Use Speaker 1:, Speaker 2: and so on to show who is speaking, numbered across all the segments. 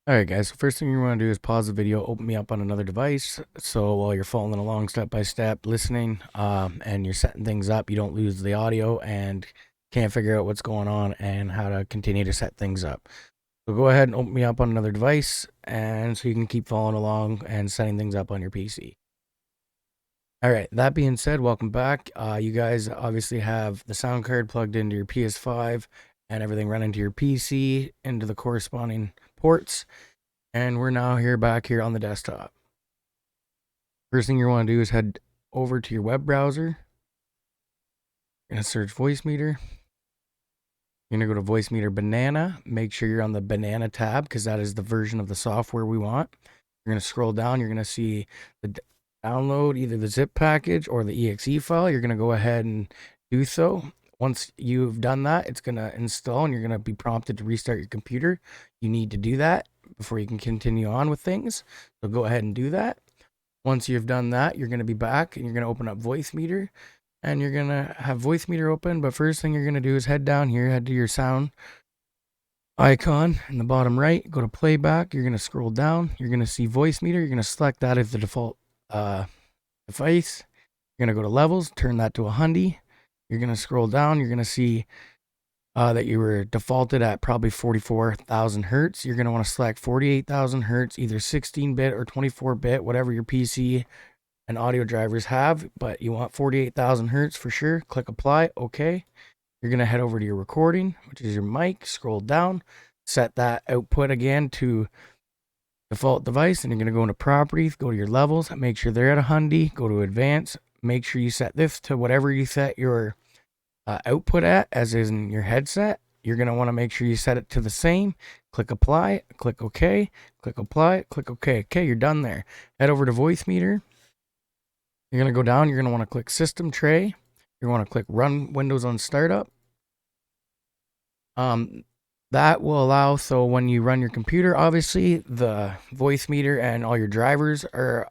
Speaker 1: Alright guys, so first thing you want to do is pause the video, open me up on another device, so while you're following along step by step, listening, and you're setting things up, you don't lose the audio and can't figure out what's going on and how to continue to set things up. So go ahead and open me up on another device, and so you can keep following along and setting things up on your PC. Alright, that being said, welcome back. You guys obviously have the sound card plugged into your PS5 and everything running to your PC into the corresponding ports. And we're now back here on the desktop. First thing you want to do is head over to your web browser. You're going to search Voicemeeter. You're going to go to Voicemeeter Banana. Make sure you're on the Banana tab because that is the version of the software we want. You're going to scroll down. You're going to see the download either the zip package or the exe file. You're going to go ahead and do so. Once you've done that, it's going to install and you're going to be prompted to restart your computer. You need to do that before you can continue on with things. So go ahead and do that. Once you've done that, you're going to be back and you're going to open up Voicemeeter and you're going to have Voicemeeter open. But first thing you're going to do is head down here, head to your sound icon in the bottom right, go to playback. You're going to scroll down. You're going to see Voicemeeter. You're going to select that as the default device. You're going to go to levels, turn that to 100. You're going to scroll down. You're going to see that you were defaulted at probably 44,000 hertz. You're going to want to select 48,000 hertz, either 16-bit or 24-bit, whatever your PC and audio drivers have, but you want 48,000 hertz for sure. Click apply. Okay. You're going to head over to your recording, which is your mic. Scroll down, set that output again to default device, and you're going to go into properties, go to your levels, make sure they're at 100, go to advanced, make sure you set this to whatever you set your output at, as is in your headset. You're going to want to make sure you set it to the same. Click apply, click OK, click apply, click OK. Okay, you're done there. Head over to Voicemeeter. You're going to go down. You're going to want to click System Tray. You're going to want to click Run Windows on Startup. That will allow, so when you run your computer, obviously the Voicemeeter and all your drivers are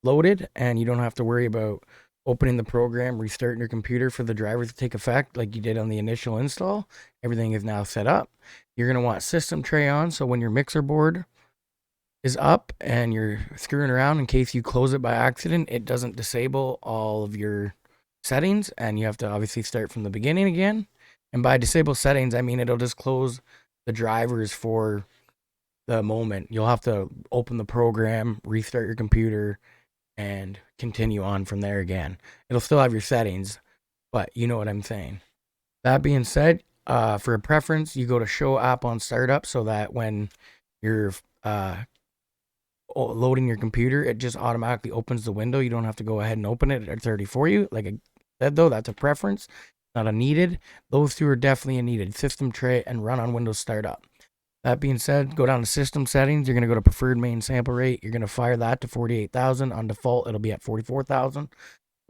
Speaker 1: loaded, and you don't have to worry about opening the program, restarting your computer for the driver to take effect like you did on the initial install. Everything is now set up. You're going to want System Tray on, so when your mixer board is up and you're screwing around, in case you close it by accident, it doesn't disable all of your settings, and you have to obviously start from the beginning again. And by disable settings, I mean it'll just close the drivers for the moment. You'll have to open the program, restart your computer, and continue on from there again. It'll still have your settings, but you know what I'm saying. That being said, for a preference, you go to show app on startup so that when you're loading your computer, it just automatically opens the window. You don't have to go ahead and open it. It's already for you. Like I said, though, that's a preference, not a needed. Those two are definitely a needed. System Tray and run on Windows Startup. That being said, go down to System Settings. You're going to go to Preferred Main Sample Rate. You're going to fire that to 48,000. On default, it'll be at 44,000.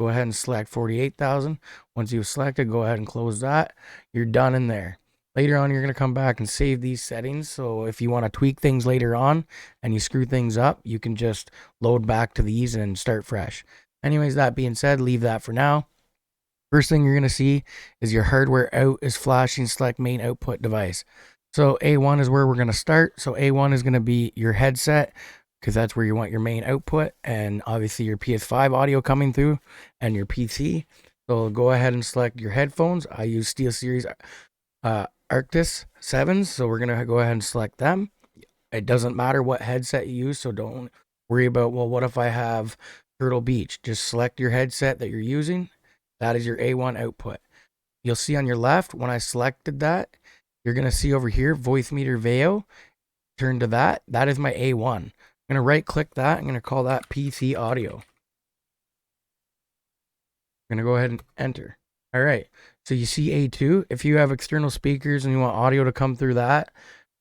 Speaker 1: Go ahead and select 48,000. Once you've selected, go ahead and close that. You're done in there. Later on, you're going to come back and save these settings. So if you want to tweak things later on and you screw things up, you can just load back to these and start fresh. Anyways, that being said, leave that for now. First thing you're going to see is your hardware out is flashing. Select main output device. So A1 is where we're going to start. So A1 is going to be your headset, because that's where you want your main output, and obviously your PS5 audio coming through and your PC. So go ahead and select your headphones. I use SteelSeries Arctis 7s, so we're going to go ahead and select them. It doesn't matter what headset you use, so don't worry about, well, what if I have Turtle Beach? Just select your headset that you're using. That is your A1 output. You'll see on your left, when I selected that, you're going to see over here, Voicemeeter Veo. Turn to that. That is my A1. I'm going to right click that. I'm going to call that PC Audio. I'm going to go ahead and enter. All right. So you see A2. If you have external speakers and you want audio to come through that,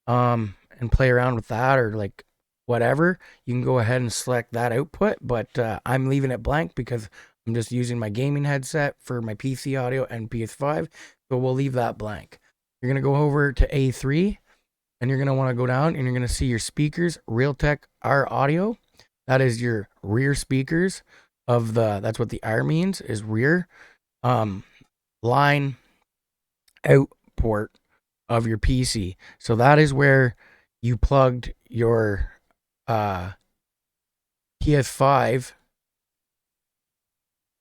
Speaker 1: and play around with that, or like whatever, you can go ahead and select that output. But I'm leaving it blank because I'm just using my gaming headset for my PC audio and PS5. So we'll leave that blank. You're going to go over to A3, and you're going to want to go down, and you're going to see your speakers, Realtek R Audio. That is your rear speakers of that's what the R means, is rear line out port of your PC. So that is where you plugged your PS5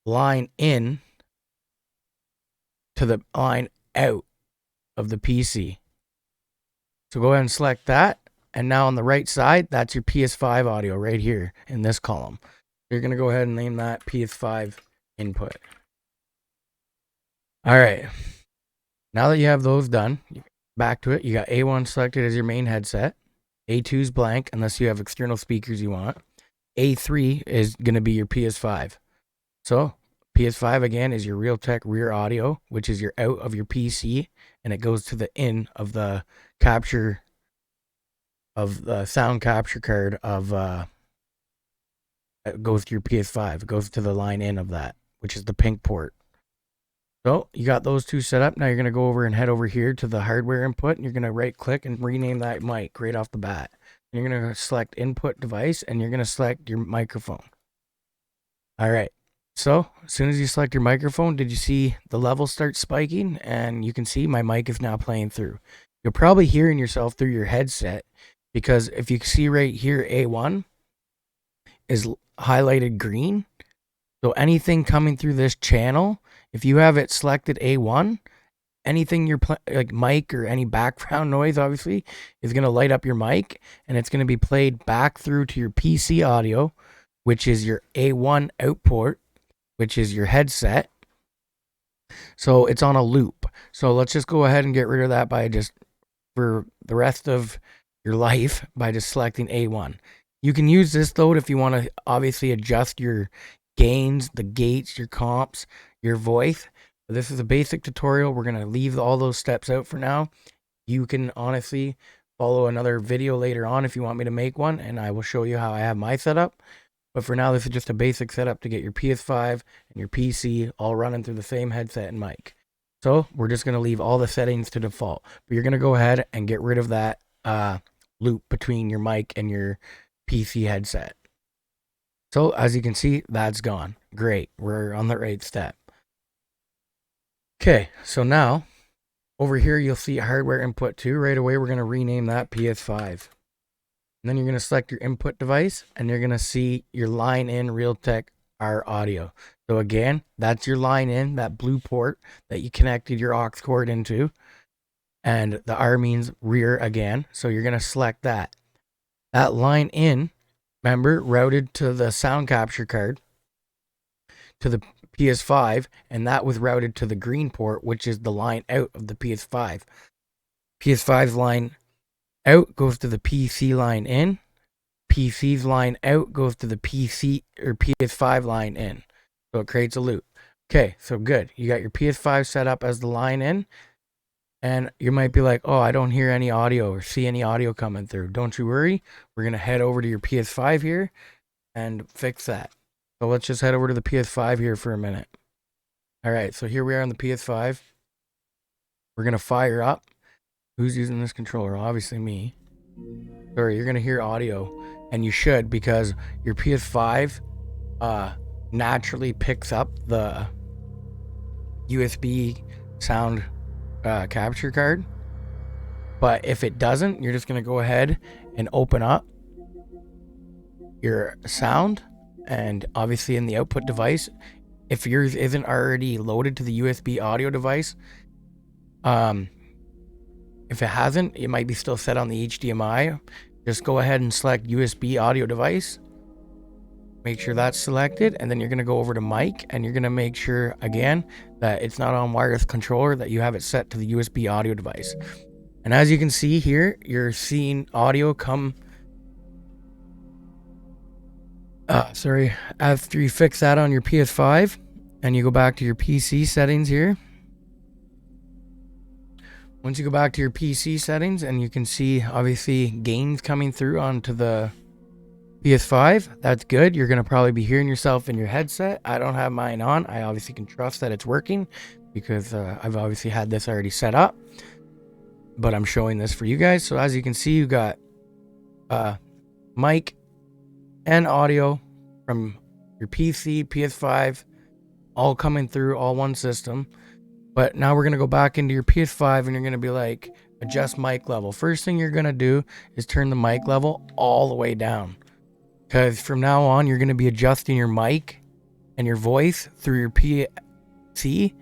Speaker 1: line in to the line out of the PC. So go ahead and select that. And now on the right side, that's your PS5 audio right here in this column. You're going to go ahead and name that PS5 input. All right. Now that you have those done, back to it. You got A1 selected as your main headset. A2 is blank unless you have external speakers you want. A3 is going to be your PS5. So PS5 again is your Realtek rear audio, which is your out of your PC, and it goes to the in of the capture of the sound capture card of it goes to your PS5. It goes to the line in of that, which is the pink port. So you got those two set up. Now you're going to go over and head over here to the hardware input, and you're going to right click and rename that mic right off the bat. And you're going to select input device, and you're going to select your microphone. All right. So as soon as you select your microphone, did you see the level start spiking? And you can see my mic is now playing through. You're probably hearing yourself through your headset, because if you see right here, A1 is highlighted green. So anything coming through this channel, if you have it selected A1, anything you're like mic or any background noise, obviously, is going to light up your mic, and it's going to be played back through to your PC audio, which is your A1 output, which is your headset. So it's on a loop. So let's just go ahead and get rid of that by just for the rest of your life by just selecting A1. You can use this though if you want to obviously adjust your gains, the gates, your comps, your voice. This is a basic tutorial. We're going to leave all those steps out for now. You can honestly follow another video later on if you want me to make one, and I will show you how I have my setup. But for now, this is just a basic setup to get your PS5 and your PC all running through the same headset and mic. So we're just going to leave all the settings to default. But you're going to go ahead and get rid of that loop between your mic and your PC headset. So as you can see, that's gone. Great. We're on the right step. Okay, so now over here, you'll see hardware input 2. Right away, we're going to rename that PS5. And then you're going to select your input device, and you're going to see your line in Realtek R audio. So again, that's your line in, that blue port that you connected your aux cord into. And the R means rear again. So you're going to select that. That line in, remember, routed to the sound capture card, to the PS5, and that was routed to the green port, which is the line out of the PS5. PS5's line out goes to the PC line in. PC's line out goes to the PC or PS5 line in. So it creates a loop. Okay, so good. You got your PS5 set up as the line in. And you might be like, oh, I don't hear any audio or see any audio coming through. Don't you worry. We're going to head over to your PS5 here and fix that. So let's just head over to the PS5 here for a minute. All right, so here we are on the PS5. We're going to fire up. Who's using this controller? Obviously me. Sorry, you're going to hear audio, and you should, because your PS5 naturally picks up the USB sound capture card. But if it doesn't, you're just going to go ahead and open up your sound, and obviously in the output device, if yours isn't already loaded to the USB audio device, if it hasn't, it might be still set on the HDMI. Just go ahead and select USB audio device. Make sure that's selected, and then you're going to go over to mic, and you're going to make sure again that it's not on wireless controller, that you have it set to the USB audio device. And as you can see here, you're seeing audio come. After you fix that on your PS5, and you go back to your PC settings here. Once you go back to your PC settings, and you can see obviously gains coming through onto the PS5, that's good. You're going to probably be hearing yourself in your headset. I don't have mine on. I obviously can trust that it's working because I've obviously had this already set up. But I'm showing this for you guys. So as you can see, you got mic and audio from your PC, PS5, all coming through, all one system. But now we're going to go back into your PS5, and you're going to be like, adjust mic level. First thing you're going to do is turn the mic level all the way down. Because from now on, you're going to be adjusting your mic and your voice through your PC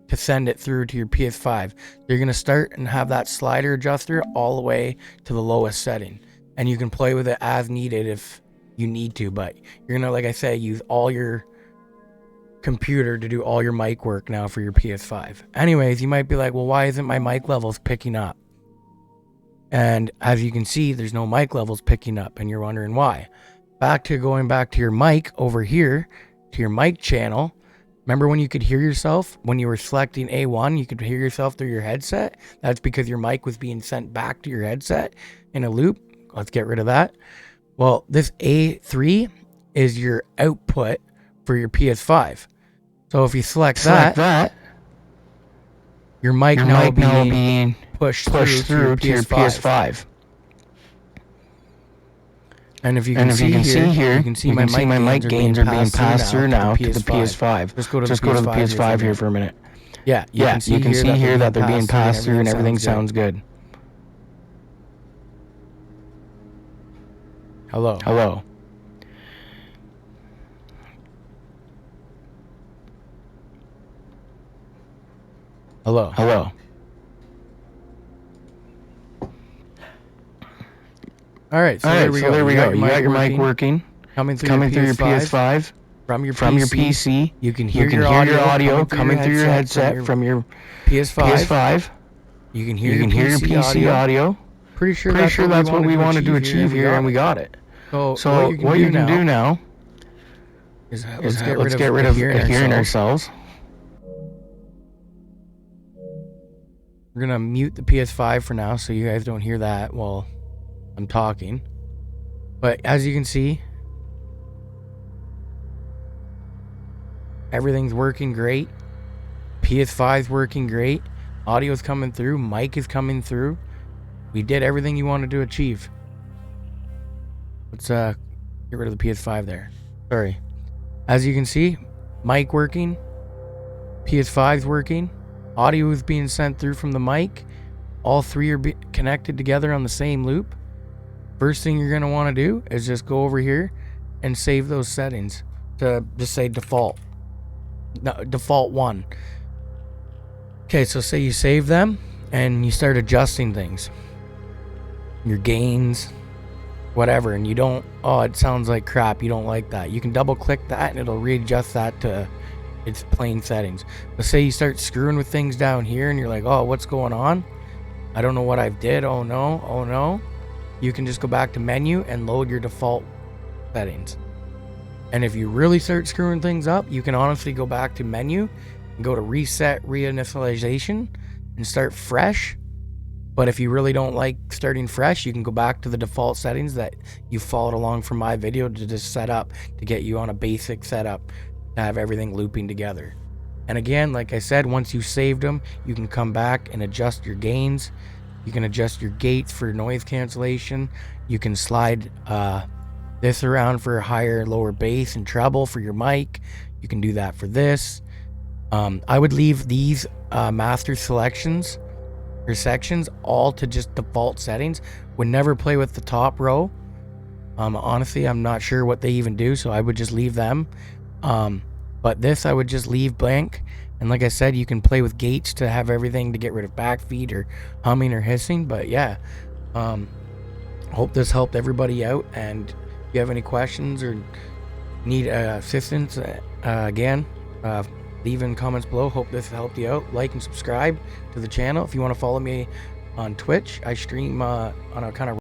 Speaker 1: to send it through to your PS5. So you're going to start and have that slider adjuster all the way to the lowest setting. And you can play with it as needed if you need to. But you're going to, like I said, use all your computer to do all your mic work now for your PS5. Anyways, you might be like, well, why isn't my mic levels picking up? And as you can see, there's no mic levels picking up, and you're wondering why. Going back to your mic over here, to your mic channel. Remember when you could hear yourself? When you were selecting A1, you could hear yourself through your headset? That's because your mic was being sent back to your headset in a loop. Let's get rid of that. Well, this A3 is your output for your PS5. So if you select that, your mic now being pushed through to your PS5. And if you can see here, you can see my mic gains are being passed through now to the PS5. Just go to the PS5 here for a minute. Yeah, you can see here that they're being passed through and everything sounds good. Hello. Hello. Hello. Hello. All right, so there we go. You got your mic working. Coming through your PS5. From your PC. You can hear your audio coming through your headset from your PS5. You can hear your PC audio. Pretty sure that's what we wanted to achieve here, and we got it. So what you can do now is let's get rid of hearing ourselves. We're going to mute the PS5 for now so you guys don't hear that while I'm talking. But as you can see, everything's working great. PS5's working great. Audio's coming through. Mic is coming through. We did everything you wanted to achieve. Let's get rid of the PS5 there. Sorry. As you can see, mic working. PS5's working. Audio is being sent through from the mic. All three are connected together on the same loop. First thing you're going to want to do is just go over here and save those settings to just say default. No, default 1. Okay, so say you save them and you start adjusting things. Your gains, whatever, and you don't, oh, it sounds like crap, you don't like that. You can double click that and it'll readjust that to its plain settings. But say you start screwing with things down here and you're like, oh, what's going on? I don't know what I did. Oh no. You can just go back to menu and load your default settings. And if you really start screwing things up, you can honestly go back to menu and go to reset reinitialization and start fresh. But if you really don't like starting fresh, you can go back to the default settings that you followed along from my video to just set up to get you on a basic setup to have everything looping together. And again, like I said, once you saved them, you can come back and adjust your gains. You can adjust your gates for noise cancellation. You can slide this around for higher, lower bass and treble for your mic. You can do that for this. I would leave these master selections or sections all to just default settings. Would never play with the top row. Honestly, I'm not sure what they even do, so I would just leave them. But this I would just leave blank. And like I said, you can play with gates to have everything to get rid of backfeed or humming or hissing. But yeah, hope this helped everybody out. And if you have any questions or need assistance, again, leave in comments below. Hope this helped you out. Like and subscribe to the channel. If you want to follow me on Twitch, I stream on a kind of